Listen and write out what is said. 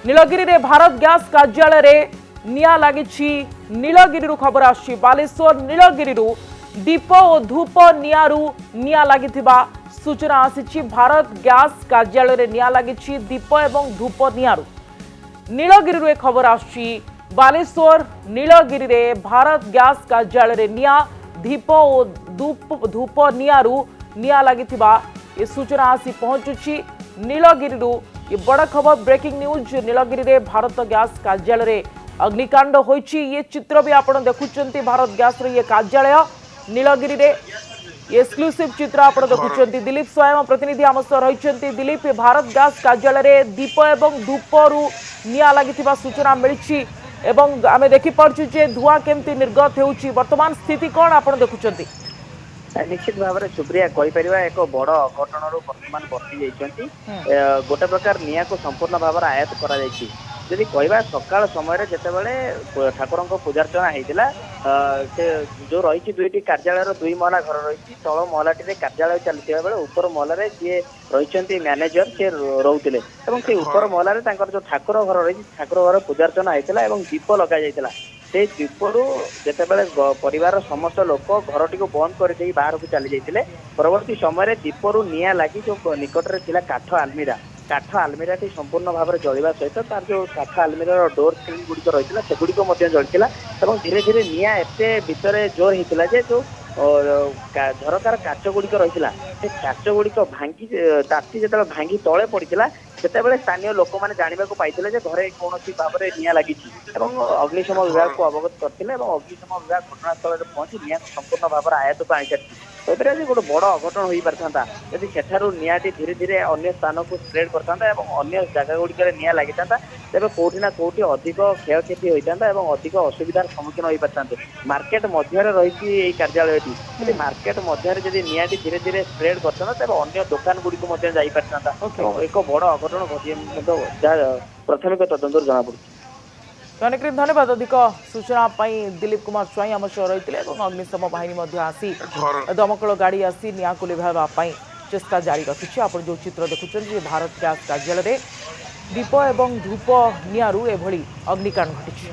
नीलगिरी रे भारत गैस कार्यालय रे निया लागिछि। नीलगिरी खबर आछि बालेश्वर नीलगिरी दीप और धूप नियारू निया लागिथिबा सूचना आसिछि। भारत गैस कार्यालय रे निया लागिछि दीप एवं धूप नियारू। नीलगिरी रे खबर आछि बालेश्वर नीलगिरी रे भारत गैस कार्यालय रे निया दीप और धूप नियारू निया लागिथिबा ये सूचना आसी पहुंचुछि। नीलगिरी ये बड़ खबर ब्रेकिंग न्यूज। नीलगिरी रे भारत गैस कार्यालय रे अग्निकांड होइछि। ये चित्र भी आपण देखुचंती भारत गैस रे ये कार्यालय नीलगिरी रे ये एक्सक्लूसिव चित्र आपण देखुचंती। दिलीप स्वयं प्रतिनिधि आम सह रहिचंती। दिलीप भारत गैस कार्यालय रे दीप एवं धूप रु निया लागिथिबा सूचना मिलिछि एवं आमे देखि परछु जे धुआं केमती निर्गत हेउछि। वर्तमान स्थिति कोन आपण देखुचंती? निश्चित भाव में सुप्रिया कहीपर एक बड़ अघटन बर्तमान बर्ती जाइए। गोटे प्रकार निया को संपूर्ण भाव में आयत्त करी कहवा सकाल समय जिते ठाकुर पूजार्चना होता से जो रही दुईटी कार्यालय दुई महला घर रही तल महलाटी कार्यालय चलता बेले ऊपर महल सी रही मैनेजर सी रोते से ऊपर महल जो ठाकुर घर रही ठाकुर घर पूजार्चना होता दीप लग जाता से दीपरू जिते परिवार समस्त लोक घरटी को बंद कर बाहर को चली जाते परवर्ती समय दीपरू निया लगी जो निकट में काठ आलमीरा संपूर्ण भाव में जलवा सहित तार जो काठ आलमीरा डोर स्क्रीन गुड़िक रही है सेगुड़िक जलता धीरे धीरे निया एत भितर जोर होता है जो झरकार काच गुड़िक रही है काच गुड़िक भांगी ताती जो भांगी तले पड़ा से स्थानीय लोक मैंने जानवा पाई घरे कौन भाव में निया लगी अग्निशम विभाग को अवगत करते अग्निशम विभाग घटनास्थल में पहुंची निया संपूर्ण भाव में आयत को आनी सारी आज गोटे बड़ अघटन हो पारता जदि सेठारू नियाटी धीरे धीरे अन्य स्थान को स्प्रेड करता अन्य जगह गुड़िक निया लगी तेज कौटी ना कौटी अधिक क्षयक्षति होता अधिक असुविधार सम्मुखीन हो पारता। मार्केट मध्य रही कार्यालय मार्केट मध्य जब नियाटी धीरे धीरे स्प्रेड करता तेज अन्य दुकान गुड़िक जाता एक बड़ अघटन घटी प्राथमिक तदंतर जना पड़ी। अनेक धन्यवाद। अधिक सूचना दिलीप कुमार स्वाई आम सह रही अग्निशम बाहिनी आसी दमकल गाड़ी आसी निया को लिभाई चेष्टा जारी रखी। आप जो चित्र देखुं भारत गैस कार्यालय दीप एवं धूप नियारू एभली अग्निकांड घटी।